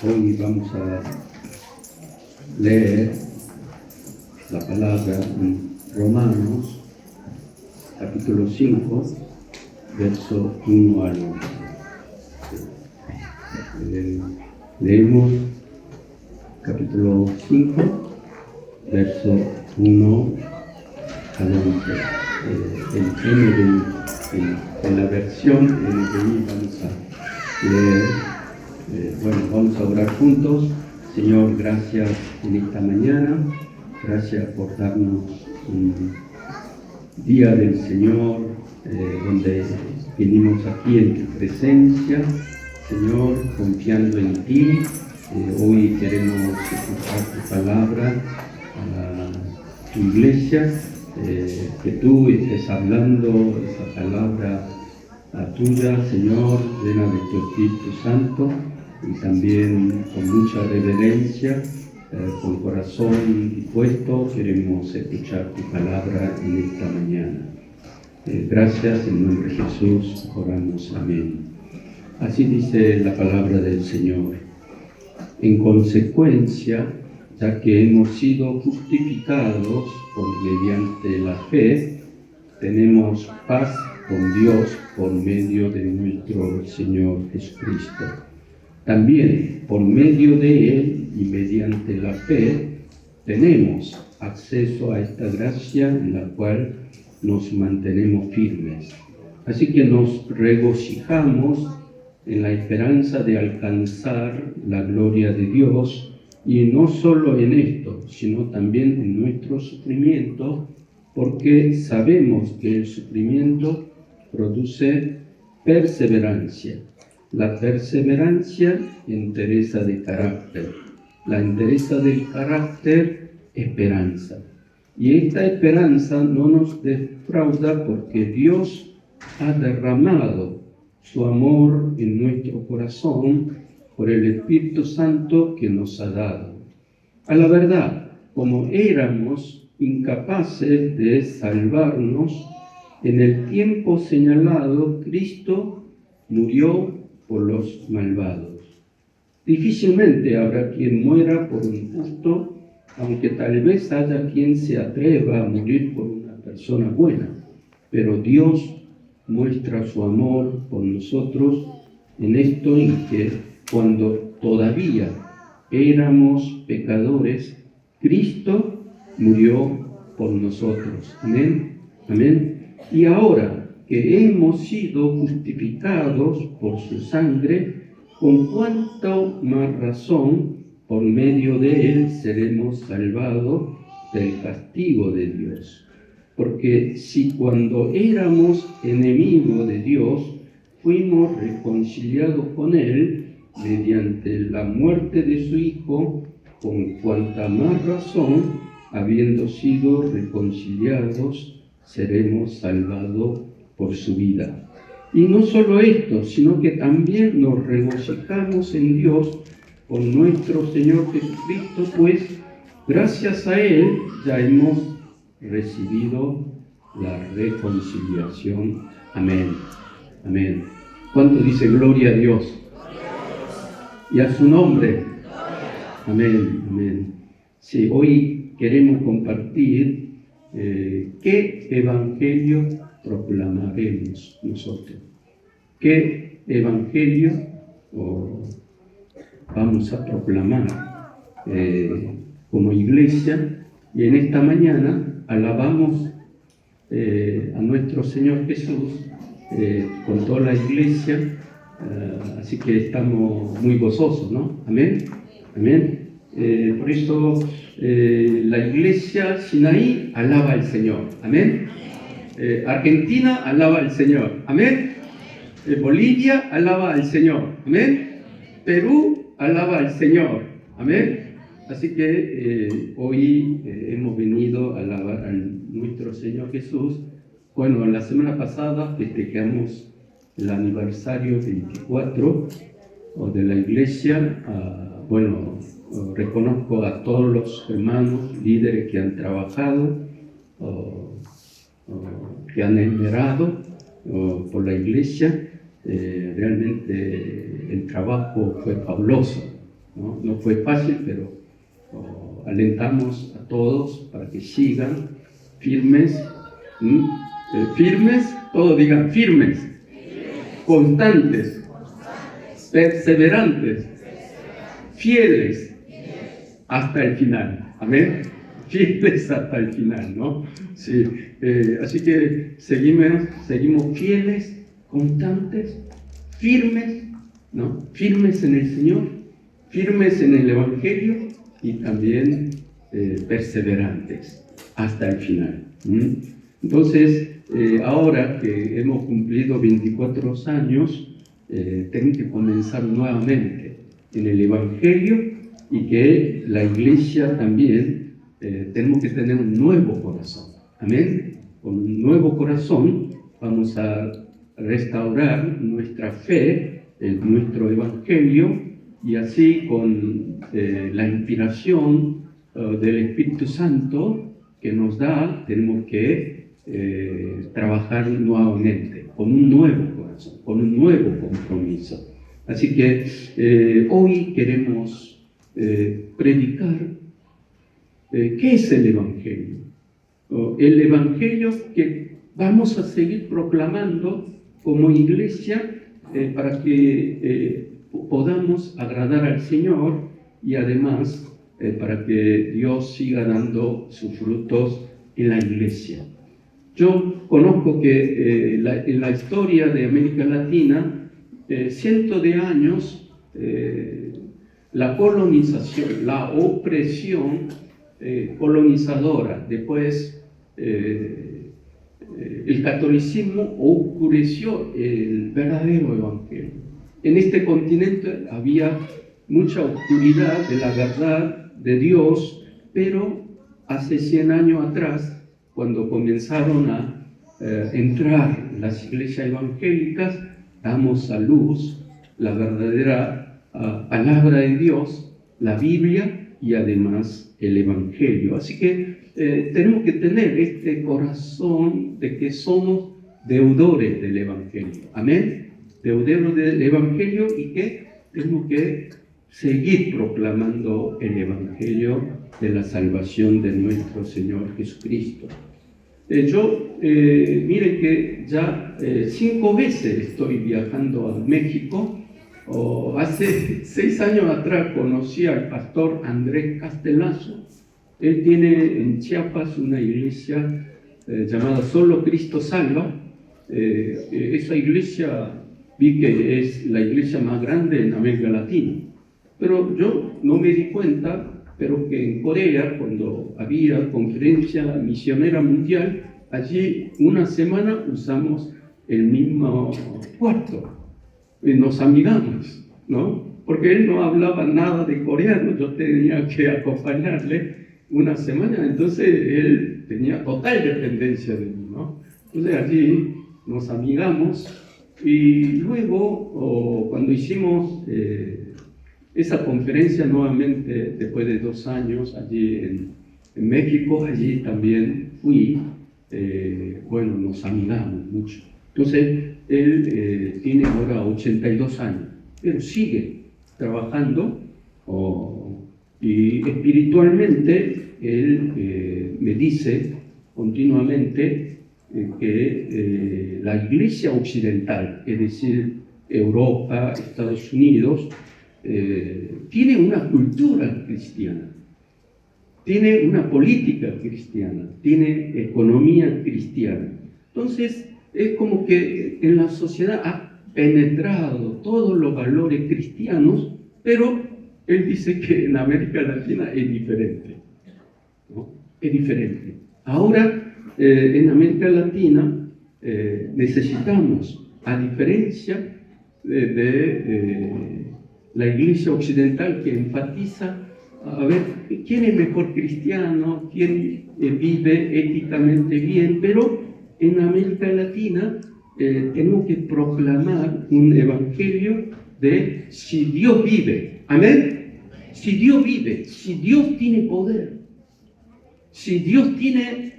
Hoy vamos a leer la palabra en Romanos, capítulo 5, verso 1 al 11. Leemos capítulo 5, verso 1 al 11. En la versión NBI vamos a leer. Vamos a orar juntos. Señor, gracias en esta mañana. Gracias por darnos un día del Señor, donde venimos aquí en tu presencia, Señor, confiando en ti. Hoy queremos escuchar tu palabra a tu iglesia, que tú estés hablando esa palabra tuya, Señor, llena de tu Espíritu Santo, y también con mucha reverencia, con corazón dispuesto, queremos escuchar tu palabra en esta mañana. Gracias, en nombre de Jesús oramos, amén. Así dice la palabra del Señor. En consecuencia, ya que hemos sido justificados mediante la fe, tenemos paz con Dios por medio de nuestro Señor Jesucristo. También por medio de Él y mediante la fe tenemos acceso a esta gracia en la cual nos mantenemos firmes. Así que nos regocijamos en la esperanza de alcanzar la gloria de Dios, y no solo en esto, sino también en nuestro sufrimiento, porque sabemos que el sufrimiento produce perseverancia. La perseverancia, entereza de carácter. La entereza del carácter, esperanza. Y esta esperanza no nos defrauda, porque Dios ha derramado su amor en nuestro corazón por el Espíritu Santo que nos ha dado. A la verdad, como éramos incapaces de salvarnos, en el tiempo señalado, Cristo murió por los malvados. Difícilmente habrá quien muera por un justo, aunque tal vez haya quien se atreva a morir por una persona buena. Pero Dios muestra su amor por nosotros en esto, en que cuando todavía éramos pecadores, Cristo murió por nosotros. Amén. Amén. Y ahora que hemos sido justificados por su sangre, con cuánto más razón por medio de él seremos salvados del castigo de Dios. Porque si cuando éramos enemigos de Dios fuimos reconciliados con él mediante la muerte de su Hijo, con cuanta más razón, habiendo sido reconciliados, seremos salvados por su vida. Y no solo esto, sino que también nos regocijamos en Dios por nuestro Señor Jesucristo, pues gracias a Él ya hemos recibido la reconciliación. Amén. Amén. ¿Cuánto dice gloria a Dios? Y a su nombre. Amén. Amén. Sí, hoy queremos compartir qué evangelio proclamaremos nosotros. ¿Qué evangelio vamos a proclamar como iglesia? Y en esta mañana alabamos a nuestro Señor Jesús con toda la iglesia, así que estamos muy gozosos, ¿no? Amén. Amén. Por eso la iglesia Sinaí alaba al Señor. Amén. Argentina alaba al Señor. Amén. Bolivia alaba al Señor. Amén. Perú alaba al Señor. Amén. Así que hoy hemos venido a alabar a nuestro Señor Jesús. Bueno, la semana pasada festejamos el aniversario 24 de la iglesia. Reconozco a todos los hermanos, líderes que han trabajado, que han esmerado por la iglesia. Realmente el trabajo fue fabuloso. ¿no? No fue fácil, pero alentamos a todos para que sigan firmes, firmes, todos digan firmes, constantes, perseverantes, fieles hasta el final. Amén. Fieles hasta el final, ¿no? Sí. Así que seguimos fieles, constantes, firmes, ¿no? Firmes en el Señor, firmes en el Evangelio y también perseverantes hasta el final. Entonces, ahora que hemos cumplido 24 años, tenemos que comenzar nuevamente en el Evangelio y que la iglesia también tenemos que tener un nuevo corazón. Amén. Con un nuevo corazón vamos a restaurar nuestra fe, nuestro Evangelio, y así con la inspiración del Espíritu Santo que nos da, tenemos que trabajar nuevamente, con un nuevo corazón, con un nuevo compromiso. Así que hoy queremos predicar ¿qué es el Evangelio? El Evangelio que vamos a seguir proclamando como iglesia para que podamos agradar al Señor y además para que Dios siga dando sus frutos en la iglesia. Yo conozco que en la historia de América Latina, cientos de años, la colonización, la opresión colonizadora, después el catolicismo oscureció el verdadero evangelio. En este continente había mucha oscuridad de la verdad de Dios, pero hace 100 años atrás, cuando comenzaron a entrar las iglesias evangélicas, damos a luz la verdadera palabra de Dios, la Biblia, y además el Evangelio. Así que tenemos que tener este corazón de que somos deudores del Evangelio. Amén. Deudores del Evangelio y que tenemos que seguir proclamando el Evangelio de la salvación de nuestro Señor Jesucristo. Miren que ya 5 veces estoy viajando a México. Hace 6 años atrás conocí al pastor Andrés Castelazo. Él tiene en Chiapas una iglesia llamada Solo Cristo Salva. Esa iglesia vi que es la iglesia más grande en América Latina. Pero yo no me di cuenta, pero que en Corea, cuando había conferencia misionera mundial, allí una semana usamos el mismo cuarto. Nos amigamos, ¿no? Porque él no hablaba nada de coreano, yo tenía que acompañarle una semana, entonces él tenía total dependencia de mí, ¿no? Entonces allí nos amigamos y luego cuando hicimos esa conferencia nuevamente, después de 2 años allí en México, allí también fui, nos amigamos mucho. Entonces, él tiene ahora 82 años, pero sigue trabajando y espiritualmente él me dice continuamente que la iglesia occidental, es decir, Europa, Estados Unidos, tiene una cultura cristiana, tiene una política cristiana, tiene economía cristiana. Entonces, es como que en la sociedad ha penetrado todos los valores cristianos, pero él dice que en América Latina es diferente, ¿no? Es diferente. Ahora, en América Latina, necesitamos, a diferencia de la iglesia occidental que enfatiza a ver quién es mejor cristiano, quién vive éticamente bien, pero en América Latina tenemos que proclamar un evangelio de si Dios vive, amén, si Dios vive, si Dios tiene poder, si Dios tiene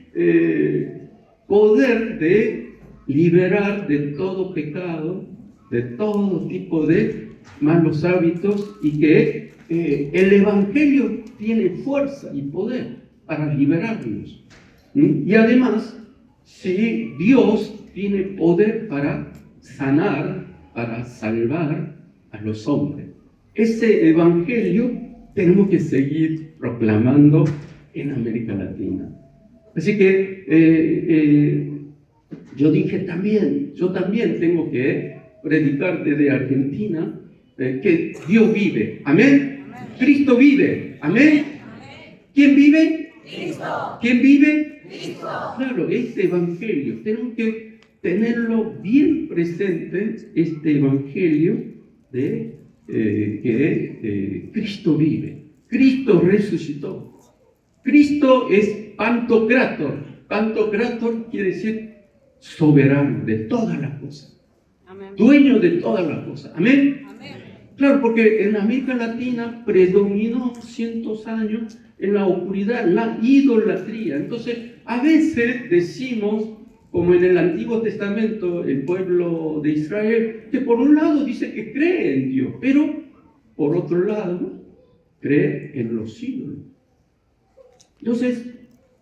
poder de liberar de todo pecado, de todo tipo de malos hábitos y que el Evangelio tiene fuerza y poder para liberarnos. Y además, si Dios tiene poder para sanar, para salvar a los hombres. Ese Evangelio tenemos que seguir proclamando en América Latina. Así que yo dije yo también tengo que predicar desde Argentina que Dios vive. ¿Amén? Amén. Cristo vive. ¿Amén? Amén. ¿Quién vive? Cristo. ¿Quién vive? Cristo. Claro, este Evangelio, tenemos que tenerlo bien presente, este Evangelio de que Cristo vive. Cristo resucitó. Cristo es Pantocrátor. Pantocrátor quiere decir soberano de todas las cosas. Amén. Dueño de todas las cosas. Amén. Amén. Claro, porque en América Latina predominó cientos años en la oscuridad, la idolatría. Entonces, a veces decimos, como en el Antiguo Testamento, el pueblo de Israel, que por un lado dice que cree en Dios, pero por otro lado cree en los ídolos. Entonces,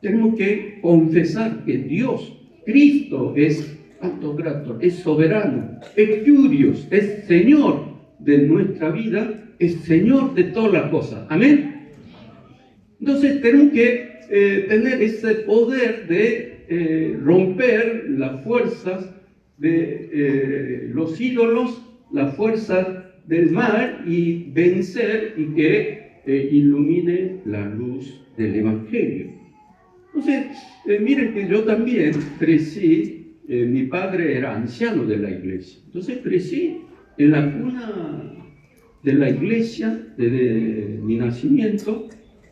tenemos que confesar que Dios, Cristo, es Pantocrátor, es soberano, es Kyrios, es Señor de nuestra vida, es Señor de todas las cosas. Amén. Entonces, tenemos que tener ese poder de romper las fuerzas de los ídolos, las fuerzas del mal y vencer y que ilumine la luz del Evangelio. Entonces, miren que yo también crecí, mi padre era anciano de la iglesia, entonces crecí en la cuna de la iglesia desde mi nacimiento,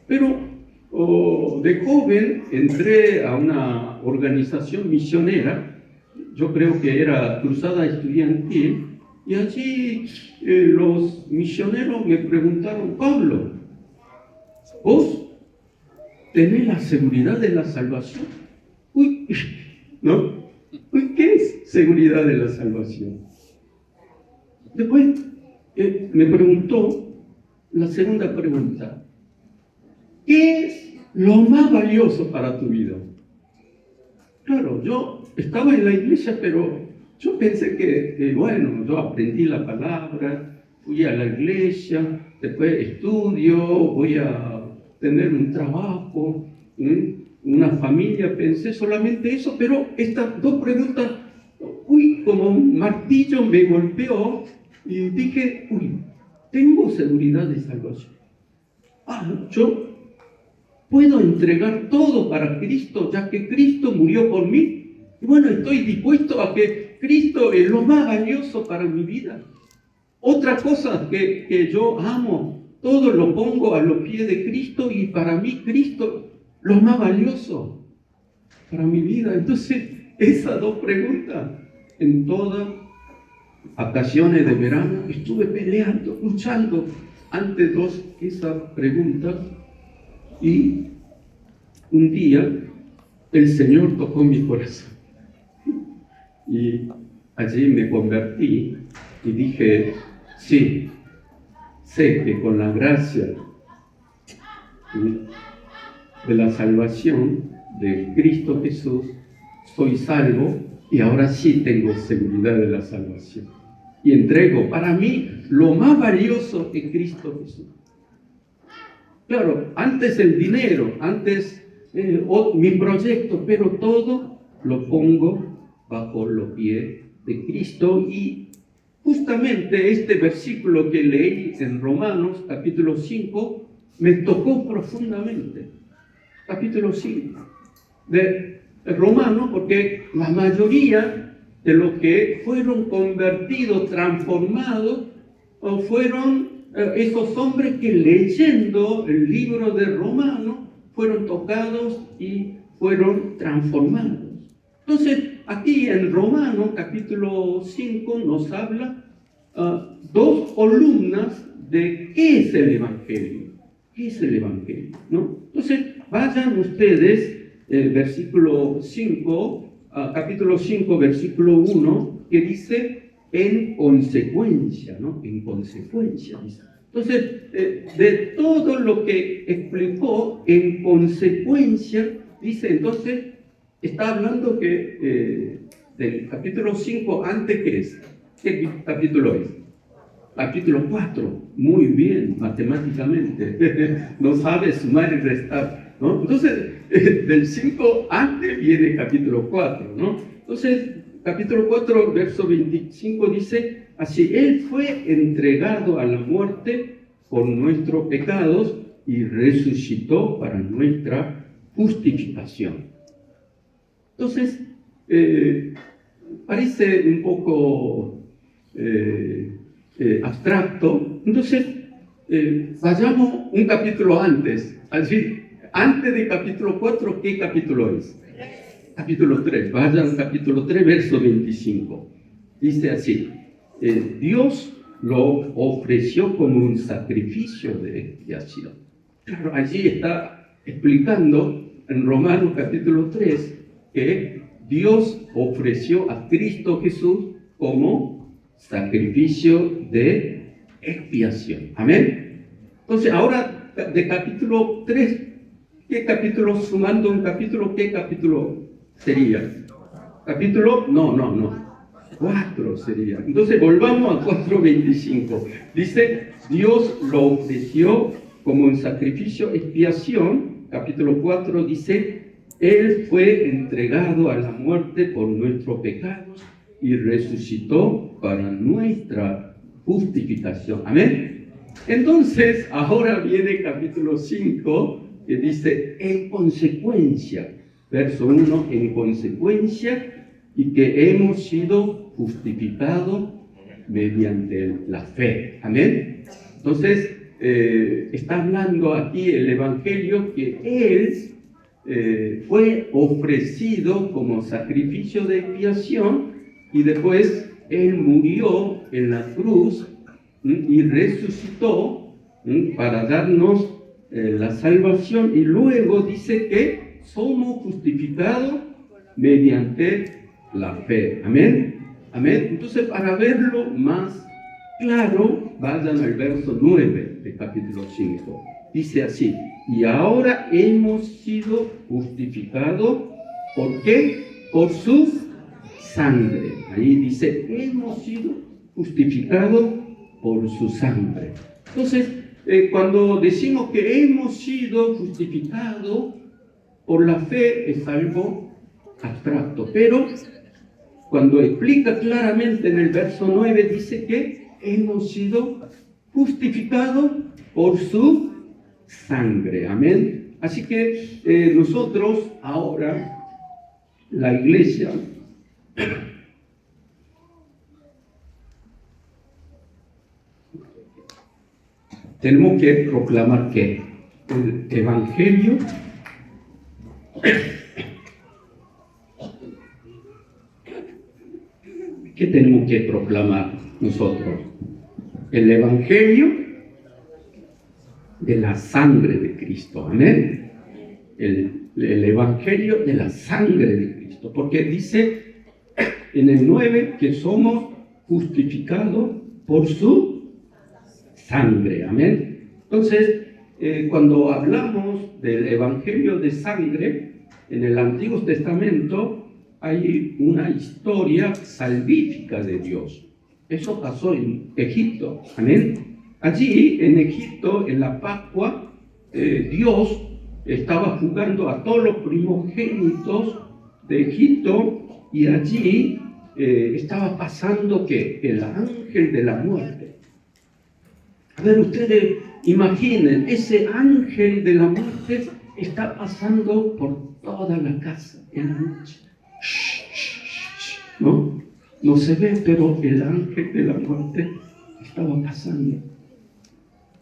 pero de joven entré a una organización misionera, yo creo que era Cruzada Estudiantil, y allí los misioneros me preguntaron: Pablo, ¿vos tenés la seguridad de la salvación? Uy, ¿no? Uy, ¿qué es seguridad de la salvación? Después me preguntó la segunda pregunta: ¿qué es lo más valioso para tu vida? Claro, yo estaba en la iglesia, pero yo pensé que bueno, yo aprendí la palabra, fui a la iglesia, después estudio, voy a tener un trabajo, una familia, pensé solamente eso, pero estas dos preguntas, como un martillo me golpeó y dije: tengo seguridad de salvación. Yo puedo entregar todo para Cristo, ya que Cristo murió por mí. Y bueno, estoy dispuesto a que Cristo es lo más valioso para mi vida. Otra cosa que yo amo, todo lo pongo a los pies de Cristo, y para mí Cristo lo más valioso para mi vida. Entonces, esas dos preguntas, en todas vacaciones de verano, estuve peleando, luchando ante esas preguntas, y un día el Señor tocó mi corazón y allí me convertí y dije: sí, sé que con la gracia de la salvación de Cristo Jesús soy salvo, y ahora sí tengo seguridad de la salvación. Y entrego para mí lo más valioso es Cristo Jesús. Claro, antes el dinero, antes mi proyecto, pero todo lo pongo bajo los pies de Cristo. Y justamente este versículo que leí en Romanos, capítulo 5, me tocó profundamente. Capítulo 5 de Romanos, porque la mayoría de los que fueron convertidos, transformados, fueron esos hombres que, leyendo el libro de Romanos, fueron tocados y fueron transformados. Entonces, aquí en Romanos capítulo 5 nos habla dos columnas de qué es el Evangelio. ¿Qué es el Evangelio? ¿No? Entonces, vayan ustedes, versículo 5, capítulo 5, versículo 1, que dice: en consecuencia, ¿no? En consecuencia, dice. Entonces, de todo lo que explicó en consecuencia, dice, entonces, está hablando que del capítulo 5, antes, ¿qué es? ¿Qué capítulo es? Capítulo 4, muy bien, matemáticamente, no sabe sumar y restar, ¿no? Entonces, del 5 antes viene capítulo 4, ¿no? Entonces, capítulo 4, verso 25 dice, así, Él fue entregado a la muerte por nuestros pecados y resucitó para nuestra justificación. Entonces, parece un poco abstracto. Entonces, vayamos un capítulo antes. Así, antes del capítulo 4, ¿qué capítulo es? Capítulo 3. Vayan capítulo 3, verso 25. Dice así, Dios lo ofreció como un sacrificio de expiación. Claro, allí está explicando en Romanos capítulo 3 que Dios ofreció a Cristo Jesús como sacrificio de expiación. Amén. Entonces, ahora de capítulo 3, ¿qué capítulo, sumando un capítulo, qué capítulo sería? Capítulo, no. 4 sería. Entonces, volvamos a 4:25. Dice, Dios lo ofreció como un sacrificio, expiación. Capítulo 4 dice, Él fue entregado a la muerte por nuestros pecados y resucitó para nuestra justificación. Amén. Entonces, ahora viene capítulo 5, que dice, en consecuencia, verso 1, en consecuencia, y que hemos sido justificados mediante la fe. Amén. Entonces, está hablando aquí el Evangelio que Él fue ofrecido como sacrificio de expiación y después Él murió en la cruz y resucitó para darnos la salvación, y luego dice que somos justificados mediante la fe. Amén. Amén. Entonces, para verlo más claro, vayan al verso 9 del capítulo 5. Dice así, y ahora hemos sido justificados, ¿por qué? Por su sangre. Ahí dice, hemos sido justificados por su sangre. Entonces, cuando decimos que hemos sido justificados por la fe, es algo abstracto, pero cuando explica claramente en el verso 9, dice que hemos sido justificados por su sangre. Amén. Así que nosotros ahora, la iglesia, tenemos que proclamar que el Evangelio ¿qué tenemos que proclamar nosotros? El Evangelio de la sangre de Cristo. Amén. El Evangelio de la sangre de Cristo. Porque dice en el 9 que somos justificados por su sangre. Amén. Entonces, cuando hablamos del Evangelio de sangre, en el Antiguo Testamento hay una historia salvífica de Dios. Eso pasó en Egipto. Amén. Allí, en Egipto, en la Pascua, Dios estaba juzgando a todos los primogénitos de Egipto, y allí estaba pasando que el ángel de la muerte. A ver, ustedes imaginen, ese ángel de la muerte está pasando por toda la casa en la noche. No se ve, pero el ángel de la muerte estaba pasando.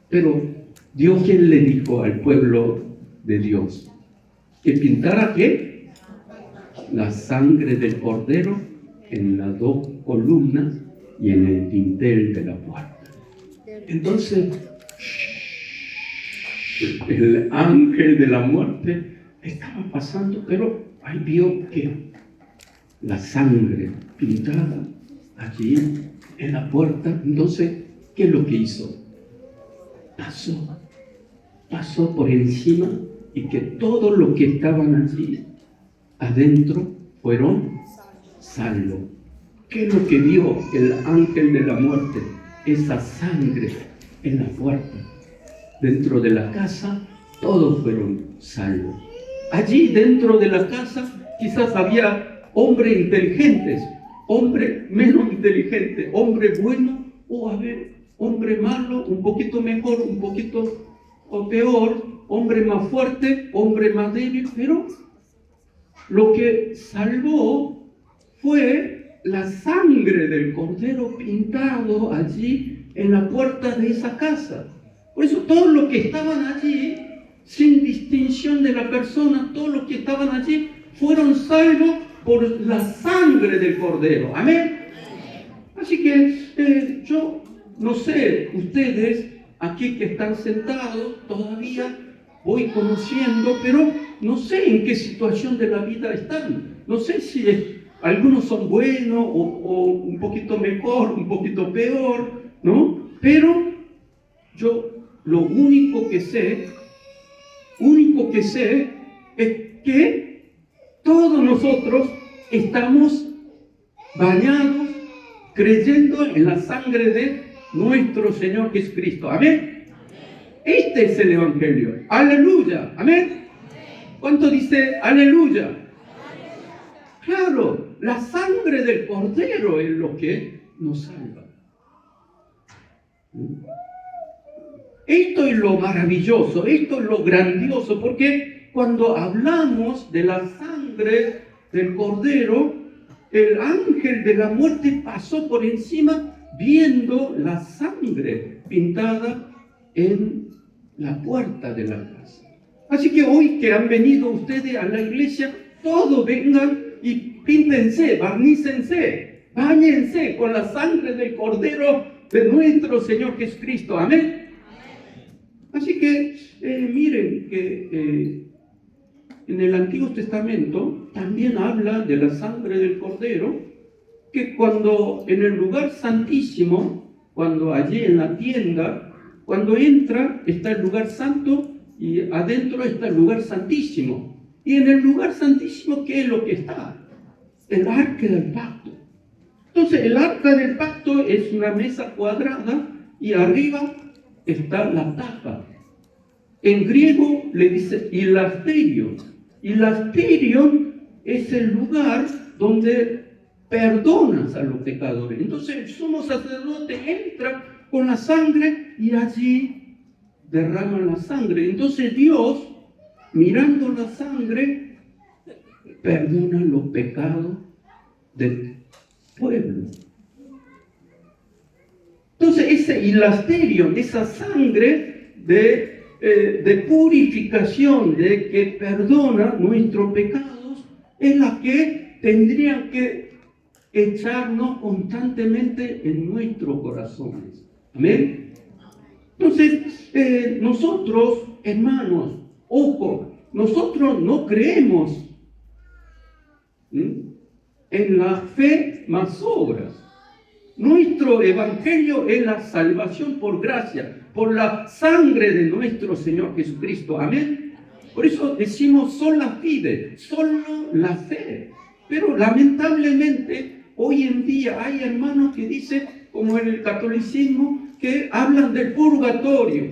Pero Dios, ¿quién le dijo al pueblo de Dios? Que pintara ¿qué? La sangre del cordero en las dos columnas y en el dintel de la puerta. Entonces, el ángel de la muerte estaba pasando, pero ahí vio que la sangre pintada allí en la puerta. Entonces, ¿qué es lo que hizo? Pasó por encima, y que todos los que estaban allí adentro fueron salvos. ¿Qué es lo que vio el ángel de la muerte? Esa sangre en la puerta. Dentro de la casa, todos fueron salvos. Allí dentro de la casa quizás había hombres inteligentes, hombres menos inteligentes, hombres buenos o hombre malo, un poquito mejor, un poquito o peor, hombre más fuerte, hombre más débil, pero lo que salvó fue la sangre del cordero pintado allí en la puerta de esa casa. Por eso todos los que estaban allí, sin distinción de la persona, todos los que estaban allí fueron salvos por la sangre del cordero. Amén. Así que yo no sé, ustedes aquí que están sentados, todavía voy conociendo, pero no sé en qué situación de la vida están. No sé si algunos son buenos o un poquito mejor, un poquito peor, ¿no? Pero yo lo único que sé es que todos nosotros estamos bañados, creyendo en la sangre de nuestro Señor Jesucristo. Amén. Este es el Evangelio. Aleluya. Amén. ¿Cuánto dice aleluya? Claro, la sangre del Cordero es lo que nos salva. Esto es lo maravilloso, esto es lo grandioso, porque cuando hablamos de la sangre del Cordero, el ángel de la muerte pasó por encima viendo la sangre pintada en la puerta de la casa. Así que hoy que han venido ustedes a la iglesia, todos vengan y píntense, barnícense, báñense con la sangre del Cordero de nuestro Señor Jesucristo. Amén. Así que miren que en el Antiguo Testamento también habla de la sangre del Cordero, que cuando en el lugar santísimo, cuando allí en la tienda, cuando entra está el lugar santo y adentro está el lugar santísimo. Y en el lugar santísimo, ¿qué es lo que está? El arca del pacto. Entonces el arca del pacto es una mesa cuadrada y arriba está la tapa. En griego le dice hilasterion. Hilasterion es el lugar donde perdonas a los pecadores. Entonces el sumo sacerdote entra con la sangre y allí derrama la sangre. Entonces Dios, mirando la sangre, perdona los pecados del pueblo. Entonces ese hilasterion, esa sangre de purificación, de que perdona nuestros pecados, es la que tendrían que echarnos constantemente en nuestros corazones. Amén. Entonces, nosotros, hermanos, ojo, nosotros no creemos en la fe más obras. Nuestro evangelio es la salvación por gracia, por la sangre de nuestro Señor Jesucristo. Amén. Por eso decimos sola fide, solo la fe. Pero lamentablemente hoy en día hay hermanos que dicen, como en el catolicismo, que hablan del purgatorio,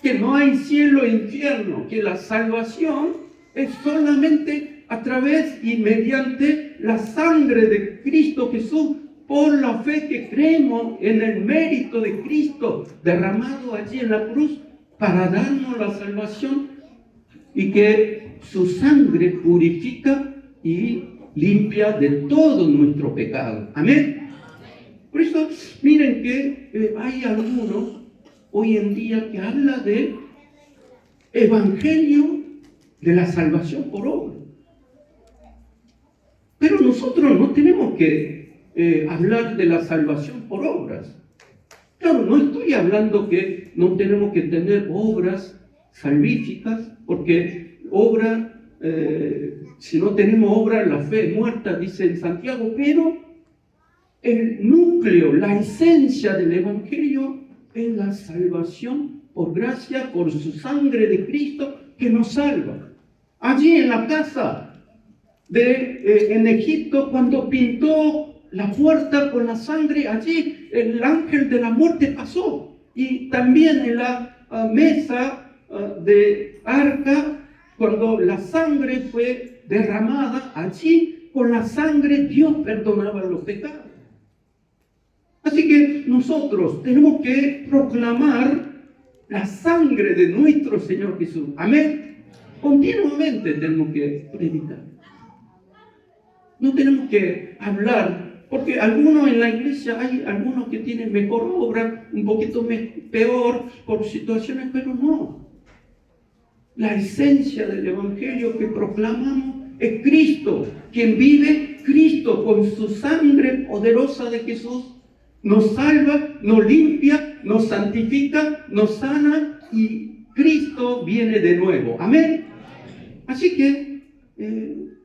que no hay cielo e infierno, que la salvación es solamente a través y mediante la sangre de Cristo Jesús, por la fe que creemos en el mérito de Cristo derramado allí en la cruz para darnos la salvación, y que su sangre purifica y limpia de todo nuestro pecado. Amén. Por eso, miren que hay algunos hoy en día que hablan del evangelio de la salvación por obra. Pero nosotros no tenemos que hablar de la salvación por obras. Claro, no estoy hablando que no tenemos que tener obras salvíficas, porque obra, si no tenemos obra, la fe es muerta, dice en Santiago, pero el núcleo, la esencia del Evangelio es la salvación por gracia, por su sangre de Cristo que nos salva. Allí en la casa en Egipto, cuando pintó la puerta con la sangre, allí el ángel de la muerte pasó. Y también en la mesa de arca, cuando la sangre fue derramada, allí con la sangre Dios perdonaba los pecados. Así que nosotros tenemos que proclamar la sangre de nuestro Señor Jesús. Amén. Continuamente tenemos que predicar. No tenemos que hablar, porque algunos en la iglesia, hay algunos que tienen mejor obra, un poquito peor por situaciones, pero no. La esencia del Evangelio que proclamamos es Cristo, quien vive, Cristo con su sangre poderosa de Jesús, nos salva, nos limpia, nos santifica, nos sana y Cristo viene de nuevo. Amén. Así que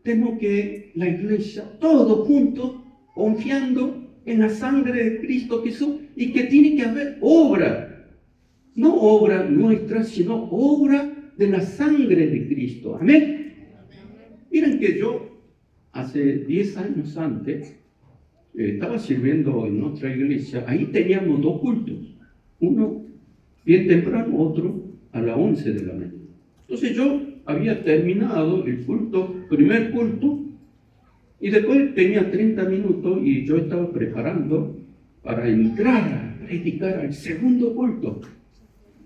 tenemos que la iglesia, todos juntos, confiando en la sangre de Cristo Jesús y que tiene que haber obra, no obra nuestra, sino obra de la sangre de Cristo. Amén. Miren que yo, hace 10 años antes, estaba sirviendo en otra iglesia. Ahí teníamos 2 cultos. Uno bien temprano, otro a las 11 de la mañana. Entonces yo había terminado el primer culto, y después tenía 30 minutos y yo estaba preparando para entrar a predicar al segundo culto.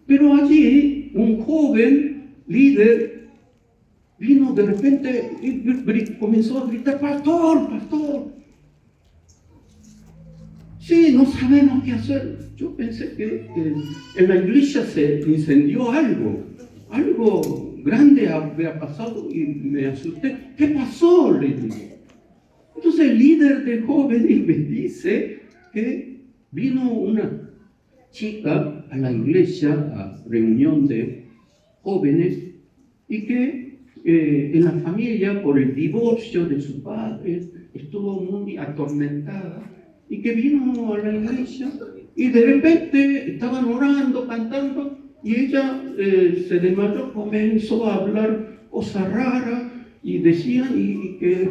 Pero allí un joven líder vino de repente y comenzó a gritar: pastor, pastor. Sí, no sabemos qué hacer. Yo pensé que en la iglesia se incendió algo grande había pasado y me asusté. ¿Qué pasó?, le digo. Entonces el líder de jóvenes me dice que vino una chica a la iglesia, a reunión de jóvenes, y que en la familia, por el divorcio de sus padres, estuvo muy atormentada, y que vino a la iglesia y de repente estaban orando, cantando, y ella se desmayó, comenzó a hablar cosas raras y decían y que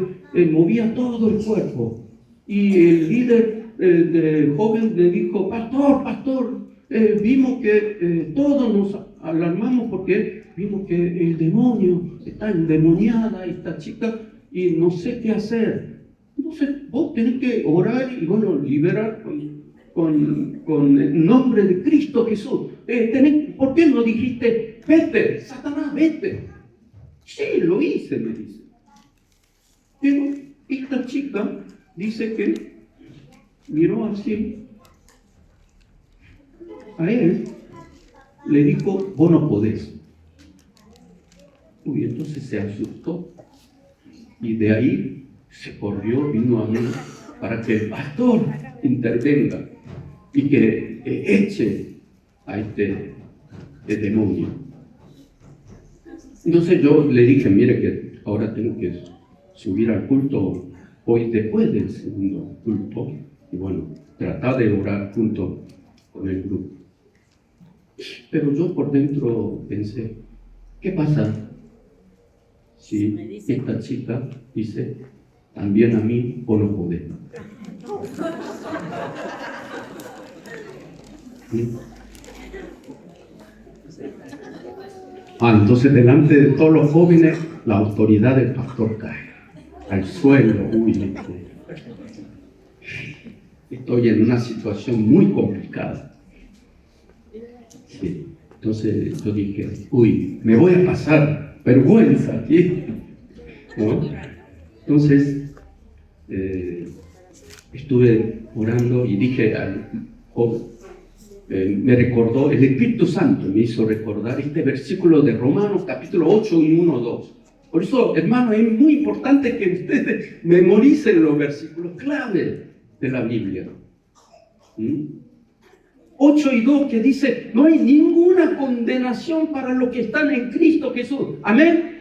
movía todo el cuerpo. Y el líder de joven le dijo: pastor, vimos que todos nos alarmamos porque vimos que el demonio está endemoniada, esta chica, y no sé qué hacer. Entonces vos tenés que orar y liberar con el nombre de Cristo Jesús. ¿Por qué no dijiste: vete, Satanás, vete? Sí, lo hice, me dice. Pero esta chica dice que miró así a él, le dijo: vos no podés. Uy, entonces se asustó y de ahí se corrió, vino a mí para que el pastor intervenga y que eche a este demonio. Entonces yo le dije: mire que ahora tengo que subir al culto hoy después del segundo culto, y tratar de orar junto con el grupo. Pero yo por dentro pensé: ¿qué pasa si esta chica dice: también a mí vos no podés? Entonces delante de todos los jóvenes la autoridad del pastor cae al suelo. Estoy en una situación muy complicada. Sí. Entonces yo dije: me voy a pasar vergüenza aquí, ¿no? Entonces estuve orando y dije al joven, me recordó, el Espíritu Santo me hizo recordar este versículo de Romanos capítulo 8 y 1, 2. Por eso, hermano, es muy importante que ustedes memoricen los versículos clave de la Biblia. 8 y 2, que dice: no hay ninguna condenación para los que están en Cristo Jesús. Amén.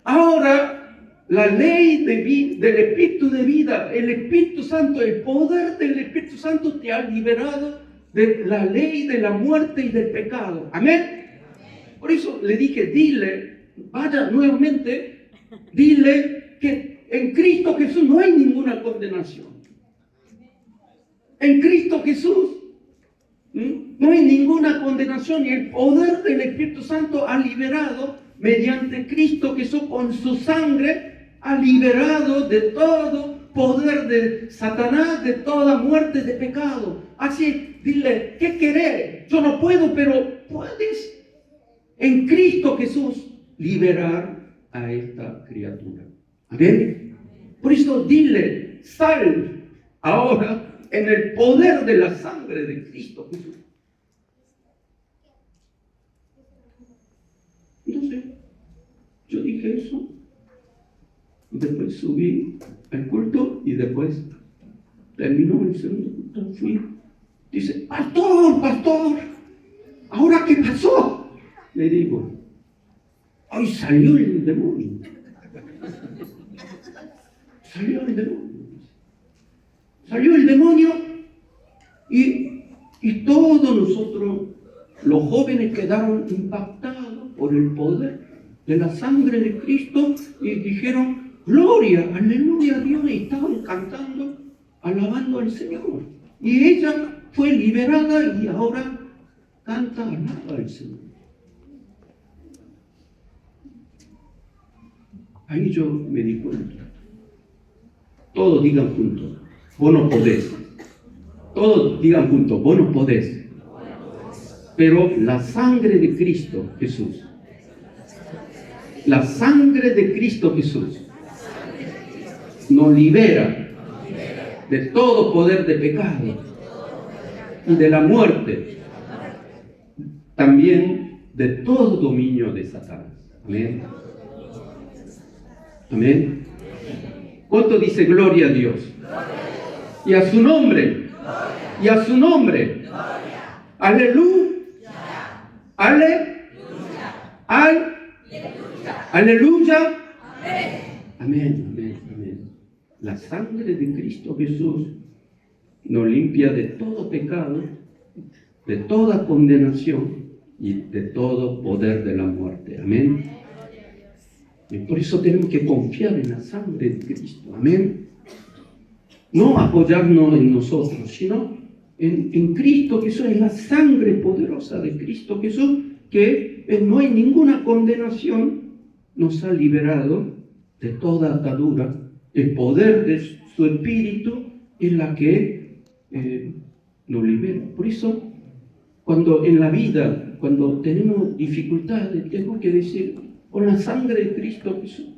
Ahora, la ley del Espíritu de vida, el Espíritu Santo, el poder del Espíritu Santo te ha liberado de la ley de la muerte y del pecado. Amén. Por eso le dije, dile, vaya nuevamente, dile que en Cristo Jesús no hay ninguna condenación. En Cristo Jesús no hay ninguna condenación y el poder del Espíritu Santo ha liberado mediante Cristo Jesús con su sangre, ha liberado de todo poder de Satanás, de toda muerte de pecado. Así, dile, ¿qué querés? Yo no puedo, pero puedes en Cristo Jesús liberar a esta criatura. Amén. Por eso dile, sal ahora en el poder de la sangre de Cristo Jesús. Entonces, yo dije eso. Y después subí al culto y después terminó el segundo culto. Fui. Dice, pastor, ¿ahora qué pasó? Le digo, hoy salió el demonio. Salió el demonio. Salió el demonio y todos nosotros, los jóvenes, quedaron impactados por el poder de la sangre de Cristo y dijeron, gloria, aleluya a Dios, y estaban cantando, alabando al Señor. Y ella fue liberada y ahora canta, alaba al Señor. Ahí yo me di cuenta. Todos digan juntos, vos no podés. Todos digan juntos, vos no podés. Pero la sangre de Cristo Jesús, la sangre de Cristo Jesús nos libera de todo poder de pecado y de la muerte, también de todo dominio de Satanás. Amén. Amén. ¿Cuánto dice gloria a Dios? Y a su nombre. Y a su nombre. Aleluya. Aleluya. Amén. Amén. La sangre de Cristo Jesús nos limpia de todo pecado, de toda condenación y de todo poder de la muerte. Amén. Y por eso tenemos que confiar en la sangre de Cristo. Amén. No apoyarnos en nosotros, sino en Cristo Jesús, en la sangre poderosa de Cristo Jesús, que no hay ninguna condenación, nos ha liberado de toda atadura. El poder de su Espíritu es la que nos libera. Por eso, cuando en la vida, cuando tenemos dificultades, tenemos que decir, con la sangre de Cristo Jesús,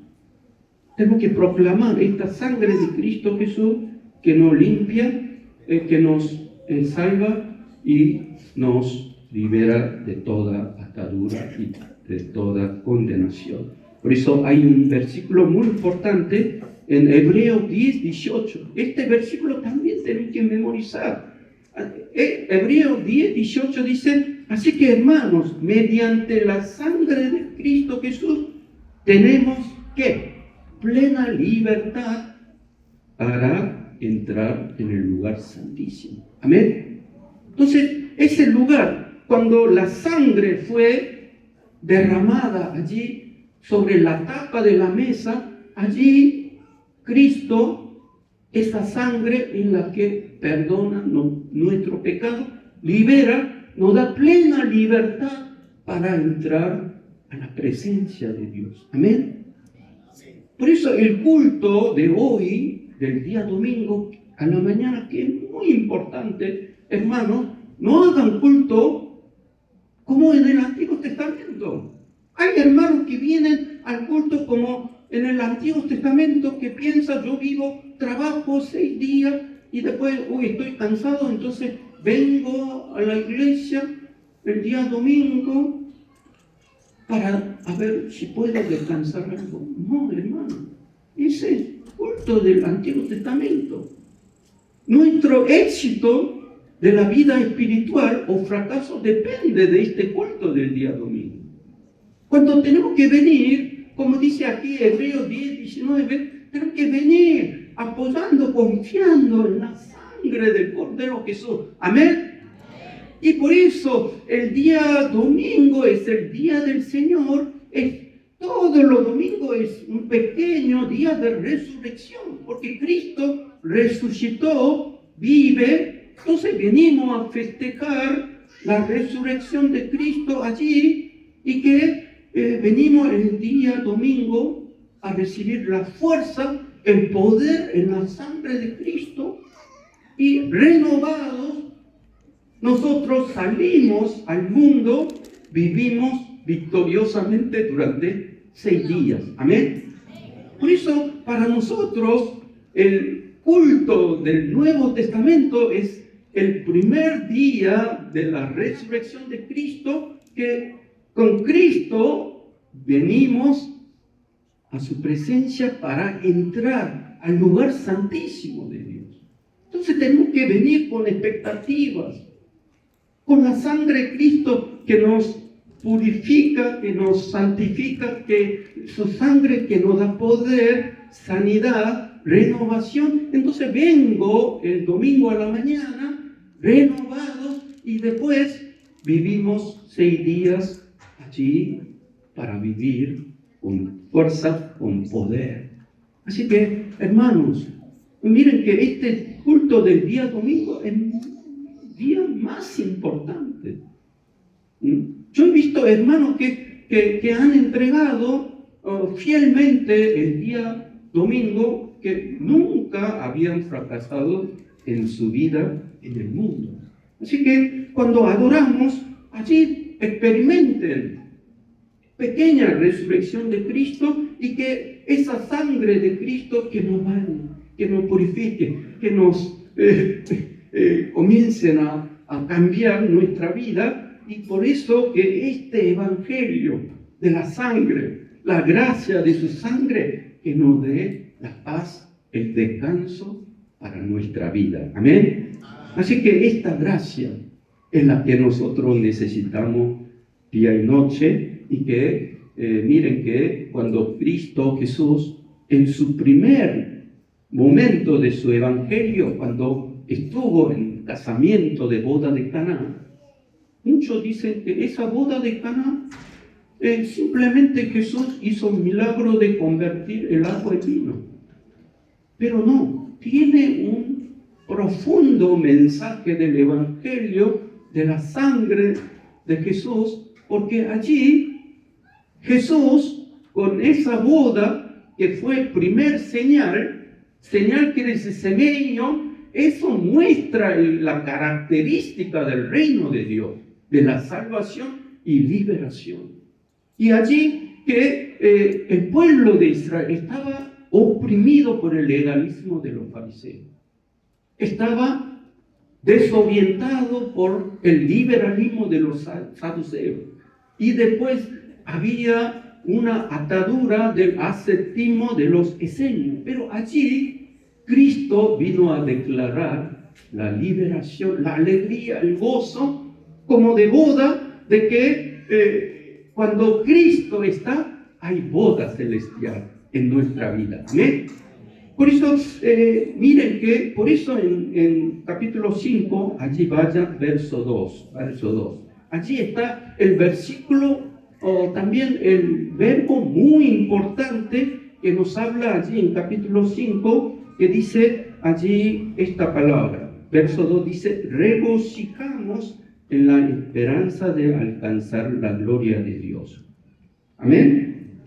tenemos que proclamar esta sangre de Cristo Jesús que nos limpia, que nos salva y nos libera de toda atadura y de toda condenación. Por eso hay un versículo muy importante en Hebreos 10, 18. Este versículo también tenemos que memorizar. Hebreos 10, 18 dice, así que hermanos, mediante la sangre de Cristo Jesús, tenemos que plena libertad para entrar en el lugar santísimo. Amén. Entonces, ese lugar, cuando la sangre fue derramada allí sobre la tapa de la mesa, allí Cristo, esa sangre en la que perdona nuestro pecado, libera, nos da plena libertad para entrar a la presencia de Dios. Amén. Por eso el culto de hoy, del día domingo, a la mañana, que es muy importante, hermanos, no hagan culto como en el Antiguo Testamento. Hay hermanos que vienen al culto como en el Antiguo Testamento, que piensan, yo trabajo 6 días y después, estoy cansado, entonces vengo a la iglesia el día domingo para ver si puedo descansar algo. No, hermano, ese es el culto del Antiguo Testamento. Nuestro éxito de la vida espiritual o fracaso depende de este culto del día domingo. Cuando tenemos que venir como dice aquí Hebreos 10:19, tenemos que venir apoyando, confiando en la sangre del Cordero Jesús. Amén. Y por eso el día domingo es el día del Señor. Todos los domingos es un pequeño día de resurrección, porque Cristo resucitó, vive. Entonces venimos a festejar la resurrección de Cristo allí y que venimos el día domingo a recibir la fuerza, el poder en la sangre de Cristo, y renovados nosotros salimos al mundo, vivimos victoriosamente durante 6 días. Amén. Por eso, para nosotros, el culto del Nuevo Testamento es el primer día de la resurrección de Cristo, que con Cristo venimos a su presencia para entrar al lugar santísimo de Dios. Entonces tenemos que venir con expectativas, con la sangre de Cristo que nos purifica, que nos santifica, que su sangre que nos da poder, sanidad, renovación. Entonces vengo el domingo a la mañana, renovados, y después vivimos 6 días allí para vivir con fuerza, con poder. Así que, hermanos, miren que este culto del día domingo es el día más importante. Yo he visto hermanos que han entregado fielmente el día domingo, que nunca habían fracasado en su vida en el mundo. Así que cuando adoramos, allí experimenten pequeña resurrección de Cristo, y que esa sangre de Cristo que nos bañe, que nos purifique, que nos comiencen a cambiar nuestra vida. Y por eso que este evangelio de la sangre, la gracia de su sangre, que nos dé la paz, el descanso para nuestra vida. Amén. Así que esta gracia es la que nosotros necesitamos día y noche, y que miren que cuando Cristo Jesús, en su primer momento de su evangelio, cuando estuvo en casamiento de boda de Caná, muchos dicen que esa boda de Caná, simplemente Jesús hizo un milagro de convertir el agua en vino. Pero no, tiene un profundo mensaje del evangelio, de la sangre de Jesús, porque allí Jesús, con esa boda que fue primer señal quiere decir semenio, eso muestra la característica del reino de Dios, de la salvación y liberación. Y allí que el pueblo de Israel estaba oprimido por el legalismo de los fariseos, estaba desorientado por el liberalismo de los saduceos, y después había una atadura del ascetismo de los esenios. Pero allí Cristo vino a declarar la liberación, la alegría, el gozo, como de boda, de que cuando Cristo está, hay boda celestial en nuestra vida. ¿Amén? Por eso, miren que, por eso en capítulo 5, allí vayan, verso 2. Allí está el versículo, también el verbo muy importante que nos habla allí en capítulo 5, que dice allí esta palabra. Verso 2 dice: regocijamos en la esperanza de alcanzar la gloria de Dios. Amén.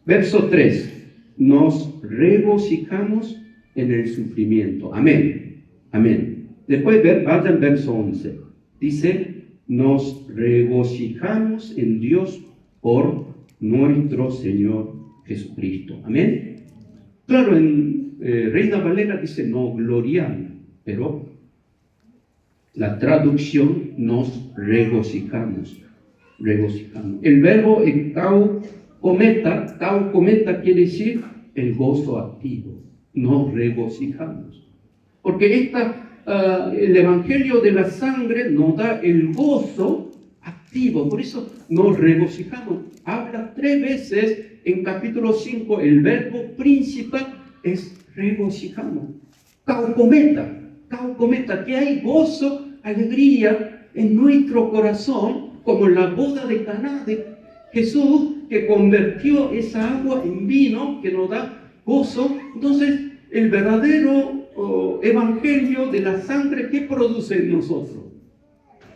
Verso 3. Nos regocijamos en el sufrimiento. Amén. Amén. Después vayan verso 11. Dice: nos regocijamos en Dios por nuestro Señor Jesucristo. Amén. Claro, en Reina Valera dice no gloriamos, pero la traducción nos regocijamos. El verbo tau cometa quiere decir el gozo activo. Nos regocijamos. Porque el evangelio de la sangre nos da el gozo activo. Por eso nos regocijamos. Habla 3 veces en capítulo 5 el verbo principal es regocijamos. Caucometa, que hay gozo, alegría en nuestro corazón, como en la boda de Caná de Jesús, que convirtió esa agua en vino, que nos da gozo. Entonces, el verdadero evangelio de la sangre, ¿qué produce en nosotros?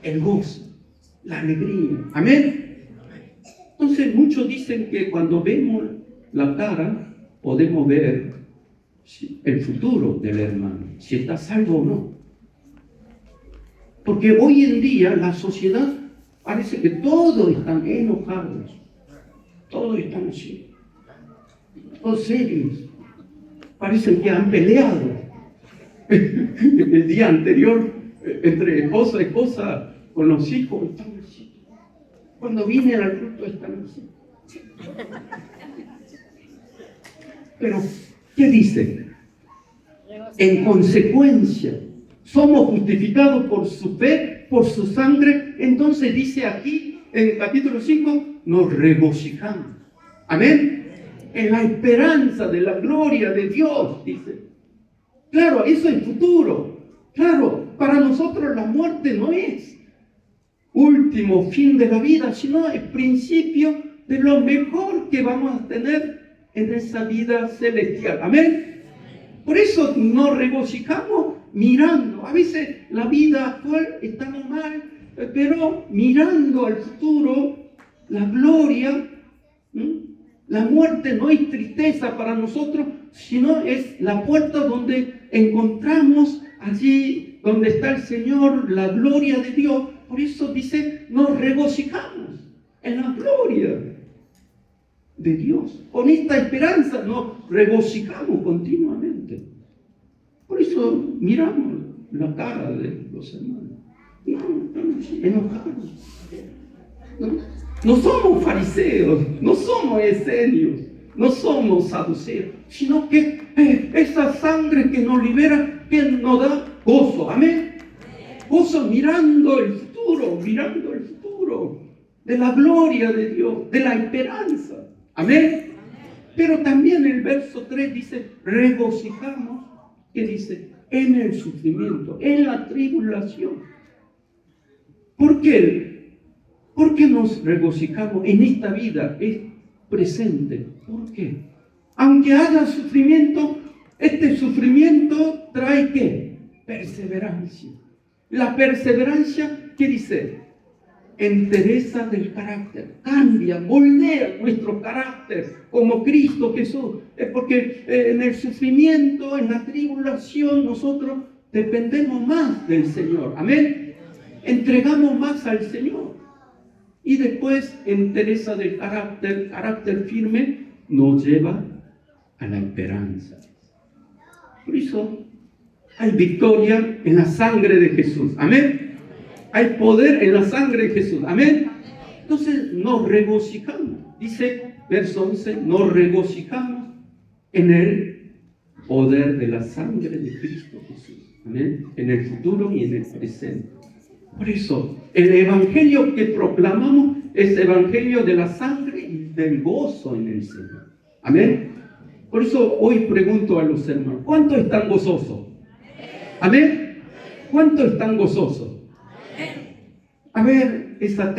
El gozo, la alegría. Amén. Entonces, muchos dicen que cuando vemos la cara, podemos ver el futuro del hermano, si está salvo o no. Porque hoy en día la sociedad parece que todos están enojados, todos están así, todos serios, parecen que han peleado el día anterior entre esposa y esposa, con los hijos, están así. Cuando vienen al culto están así. Pero, ¿qué dice? En consecuencia, somos justificados por su fe, por su sangre. Entonces dice aquí, en el capítulo 5, nos regocijamos. Amén. En la esperanza de la gloria de Dios, dice. Claro, eso es futuro. Claro, para nosotros la muerte no es último fin de la vida, sino el principio de lo mejor que vamos a tener en esa vida celestial. Amén. Por eso nos regocijamos mirando. A veces la vida actual estamos mal, pero mirando al futuro, la gloria, la muerte no es tristeza para nosotros, sino es la puerta donde encontramos allí donde está el Señor, la gloria de Dios. Por eso dice, nos regocijamos en la gloria de Dios. Con esta esperanza nos regocijamos continuamente. Por eso miramos la cara de los hermanos. No estamos enojados. No somos fariseos, no somos esenios, no somos saduceos, sino que esa sangre que nos libera, que nos da gozo. Amén. Gozo mirando el futuro de la gloria de Dios, de la esperanza. Amén. Pero también el verso 3 dice, regocijamos, ¿qué dice? En el sufrimiento, en la tribulación. ¿Por qué? ¿Por qué nos regocijamos en esta vida? Es presente. ¿Por qué? Aunque haya sufrimiento, este sufrimiento trae ¿qué? Perseverancia. La perseverancia, ¿qué dice? Entereza del carácter, cambia, moldea nuestro carácter como Cristo Jesús. Es porque en el sufrimiento, en la tribulación, nosotros dependemos más del Señor. Amén. Entregamos más al Señor. Y después, entereza del carácter firme, nos lleva a la esperanza. Por eso hay victoria en la sangre de Jesús. Amén. Hay poder en la sangre de Jesús. Amén. Entonces nos regocijamos. Dice, verso 11, nos regocijamos en el poder de la sangre de Cristo Jesús. Amén. En el futuro y en el presente. Por eso, el evangelio que proclamamos es evangelio de la sangre y del gozo en el Señor. Amén. Por eso hoy pregunto a los hermanos, ¿cuántos están gozosos? Amén. ¿Cuántos están gozosos? A ver, esas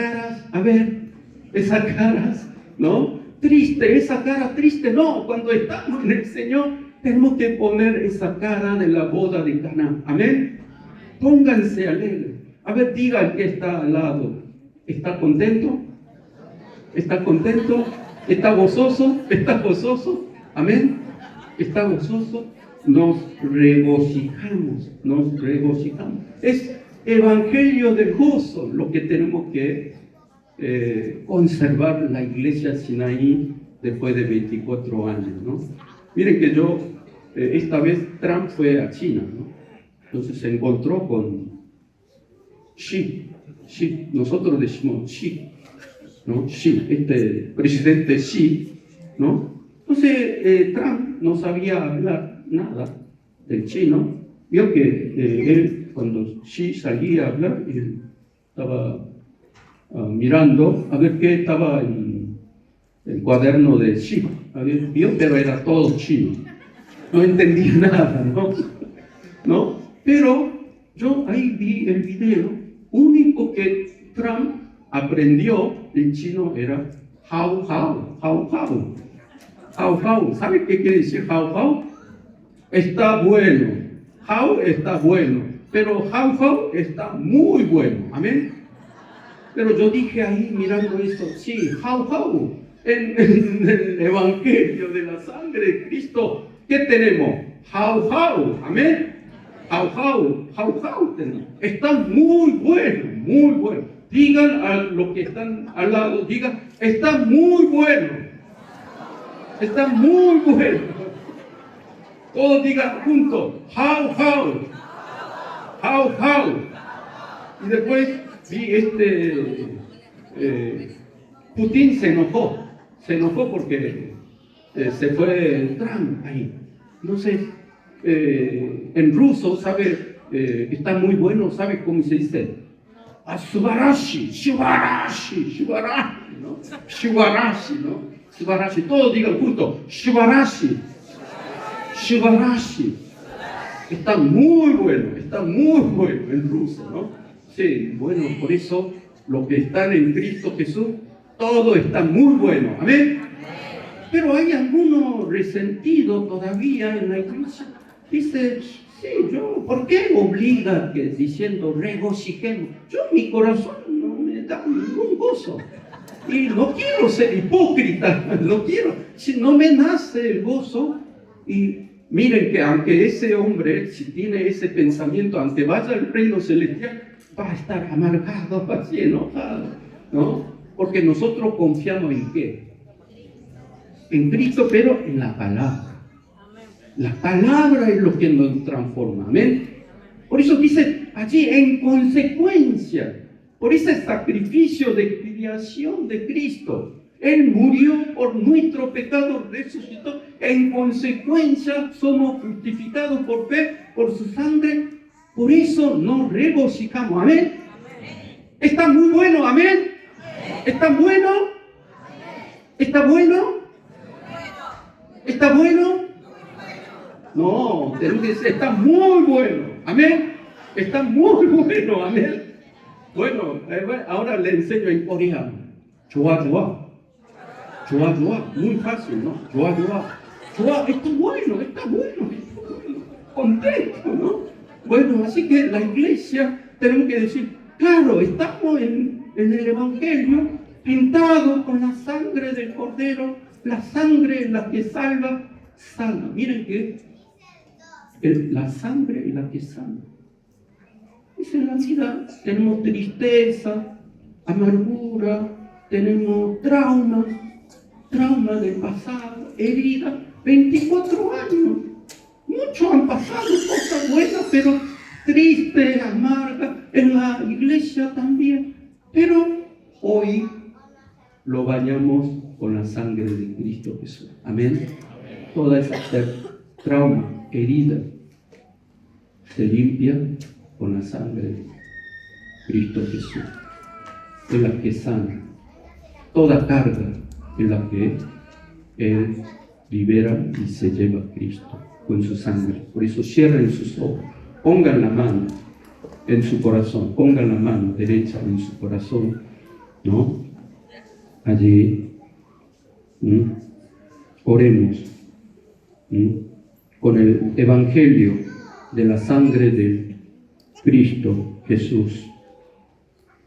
caras, ¿no? Triste, esa cara triste, no. Cuando estamos en el Señor, tenemos que poner esa cara de la boda de Caná. Amén. Pónganse alegres. A ver, diga al que está al lado, ¿está contento? ¿Está contento? ¿Está gozoso? ¿Está gozoso? Amén. ¿Está gozoso? Nos regocijamos. Es evangelio del gozo lo que tenemos que conservar la iglesia Sinaí después de 24 años, ¿no? Miren que esta vez Trump fue a China, ¿no? Entonces se encontró con Xi, nosotros decimos Xi, ¿no? Xi, este presidente Xi, ¿no? Entonces Trump no sabía hablar nada del chino. Vio que él, cuando Xi salía a hablar, él estaba mirando a ver qué estaba el cuaderno de chino, ¿vio? Pero era todo chino. No entendí nada, ¿no? Pero yo ahí vi el video, único que Trump aprendió en chino era how, how, how, how. How, how. ¿Sabe qué quiere decir how, how? Está bueno. How está bueno. Pero how está muy bueno. Amén. Pero yo dije ahí mirando eso, sí, how. En el Evangelio de la sangre de Cristo, ¿qué tenemos? How. Amén. How tenemos. Está muy bueno, muy bueno. Digan a los que están al lado, digan, está muy bueno. Está muy bueno. Todos digan juntos, how. Y después vi Putin se enojó porque se fue Trump ahí. No sé, en ruso, ¿sabe? Está muy bueno, ¿sabe cómo se dice? Shubarashi, ¿no? Shubarashi, ¿no? Shubarashi, todos digan juntos, Shubarashi. Está muy bueno en ruso, ¿no? Sí, bueno, por eso los que están en Cristo Jesús, todo está muy bueno, amén. Pero hay algunos resentidos todavía en la iglesia. Dice, sí, ¿por qué obliga diciendo regocijemos? Mi corazón no me da ningún gozo. Y no quiero ser hipócrita, si no me nace el gozo. Y miren que aunque ese hombre, si tiene ese pensamiento, aunque vaya al reino celestial, va a estar amargado, así enojado, ¿no? Porque nosotros confiamos en ¿qué? En Cristo, pero en la palabra. La palabra es lo que nos transforma, amén. Por eso dice allí, en consecuencia, por ese sacrificio de expiación de Cristo, Él murió por nuestro pecado, resucitó. En consecuencia, somos justificados por fe, por su sangre. Por eso nos regocijamos. Amén. Está muy bueno. Amén. ¿Está bueno? ¿Está bueno? ¿Está bueno? No, tenemos que decir, está muy bueno. Amén. Está muy bueno. Amén. Bueno, ahora le enseño en coreano. 좋아. Muy fácil, ¿no? 좋아, está bueno. Contento, ¿no? Bueno, así que la iglesia tenemos que decir, claro, estamos en el Evangelio pintados con la sangre del Cordero, la sangre en la que salva. Miren que la sangre en la que salva. Es en la vida tenemos tristeza, amargura, tenemos trauma del pasado, herida, 24 años. Muchos han pasado cosas buenas, pero tristes, amargas, en la iglesia también. Pero hoy lo bañamos con la sangre de Cristo Jesús. Amén. Toda esa trauma, herida, se limpia con la sangre de Cristo Jesús. Es la que sana. Toda carga es la que Él libera y se lleva a Cristo con su sangre. Por eso cierren sus ojos, pongan la mano en su corazón, pongan la mano derecha en su corazón, ¿no? Allí, oremos con el Evangelio de la sangre de Cristo Jesús.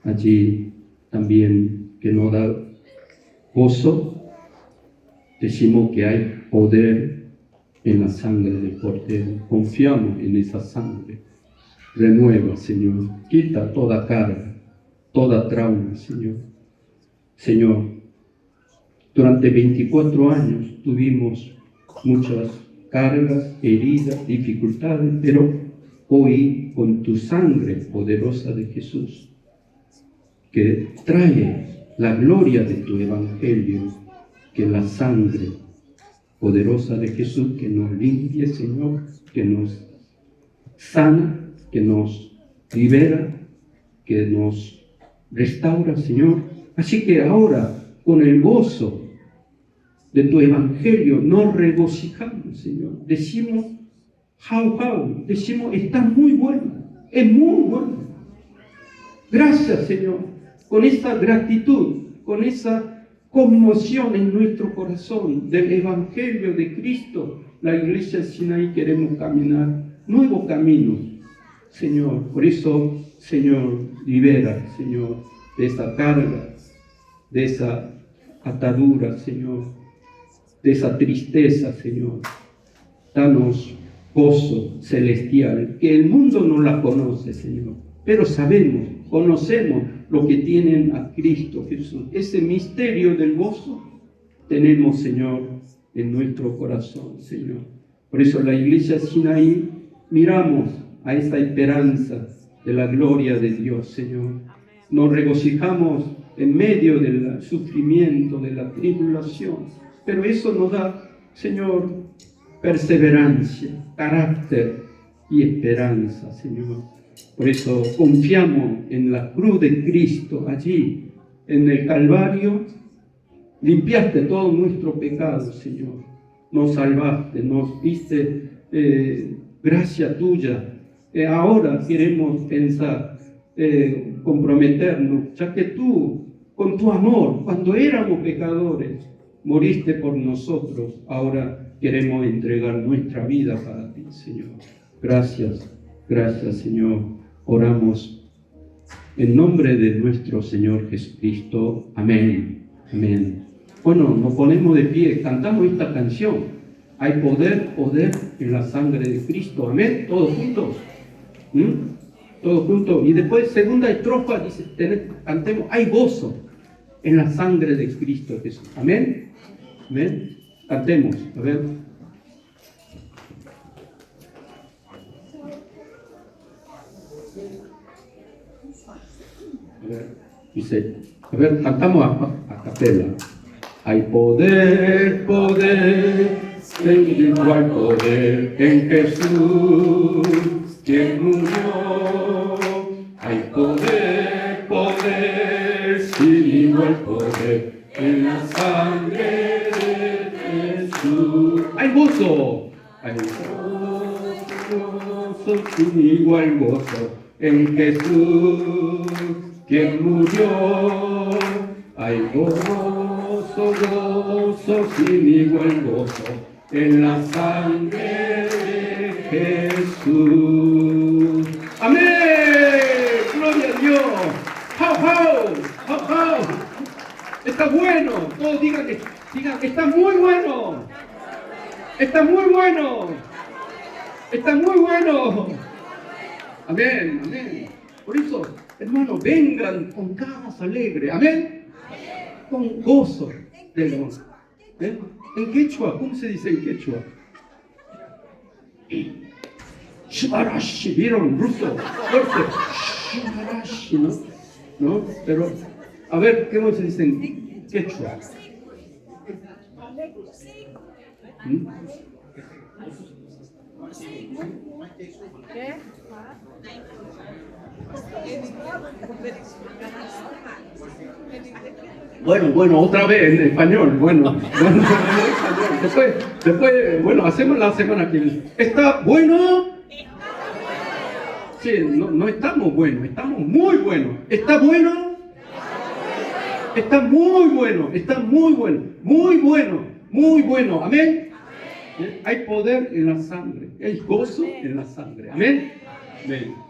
Allí también que nos da gozo, decimos que hay poder en la sangre del Cordero. Confiamos en esa sangre. Renueva, Señor. Quita toda carga, toda trauma, Señor. Señor, durante 24 años tuvimos muchas cargas, heridas, dificultades, pero hoy con tu sangre poderosa de Jesús, que trae la gloria de tu Evangelio, que la sangre poderosa de Jesús que nos limpie, Señor, que nos sana, que nos libera, que nos restaura, Señor. Así que ahora, con el gozo de tu evangelio, nos regocijamos, Señor. Decimos, decimos, está muy bueno, es muy bueno. Gracias, Señor, con esa gratitud, con esa conmoción en nuestro corazón del evangelio de Cristo, la iglesia de Sinaí queremos caminar nuevos caminos, Señor. Por eso, Señor, libera, Señor, de esa carga, de esa atadura, Señor, de esa tristeza, Señor. Danos gozo celestial, que el mundo no la conoce, Señor, pero sabemos, conocemos lo que tienen a Cristo Jesús. Ese misterio del gozo tenemos, Señor, en nuestro corazón, Señor. Por eso la iglesia Sinaí miramos a esa esperanza de la gloria de Dios, Señor. Nos regocijamos en medio del sufrimiento, de la tribulación, pero eso nos da, Señor, perseverancia, carácter y esperanza, Señor. Por eso confiamos en la cruz de Cristo, allí en el Calvario. Limpiaste todo nuestro pecado, Señor. Nos salvaste, nos diste gracia tuya. Ahora queremos pensar, comprometernos, ya que tú, con tu amor, cuando éramos pecadores, moriste por nosotros. Ahora queremos entregar nuestra vida para ti, Señor. Gracias, gracias, Señor. Oramos en nombre de nuestro Señor Jesucristo. Amén. Amén. Bueno, nos ponemos de pie, cantamos esta canción. Hay poder, poder en la sangre de Cristo. Amén. Todos juntos. Todos juntos. Y después, segunda estrofa, dice, cantemos, hay gozo en la sangre de Cristo Jesús. Amén. Amén. Cantemos. A ver. Dice, a ver, cantamos a capela. Hay poder, poder, sin igual poder en Jesús, quien murió. Hay poder, poder, sin igual poder en la sangre de Jesús. Hay gozo, sin igual gozo en Jesús, quien murió. Hay gozo, gozo, sin igual gozo en la sangre de Jesús. ¡Amén! ¡Gloria a Dios! ¡Jau, jau! ¡Jau, jau! Está bueno. Todos digan, está muy bueno. Está muy bueno. Está muy bueno. Amén, amén. Por eso, hermanos, vengan con caras alegres. Amén. Con gozo del gozo. En quechua, ¿cómo se dice en quechua? Shibarashi, ¿vieron? Ruso, fuerte. Shibarashi, ¿no? ¿No? Pero, a ver, ¿cómo se dice en quechua? ¿Qué? Bueno, otra vez en español. Bueno, después, bueno, hacemos la semana que viene. ¿Está bueno? Sí, no estamos buenos, estamos muy buenos. ¿Está bueno? Está muy bueno, está muy bueno, muy bueno, muy bueno. Amén. Hay poder en la sangre, hay gozo en la sangre. Amén. Amén.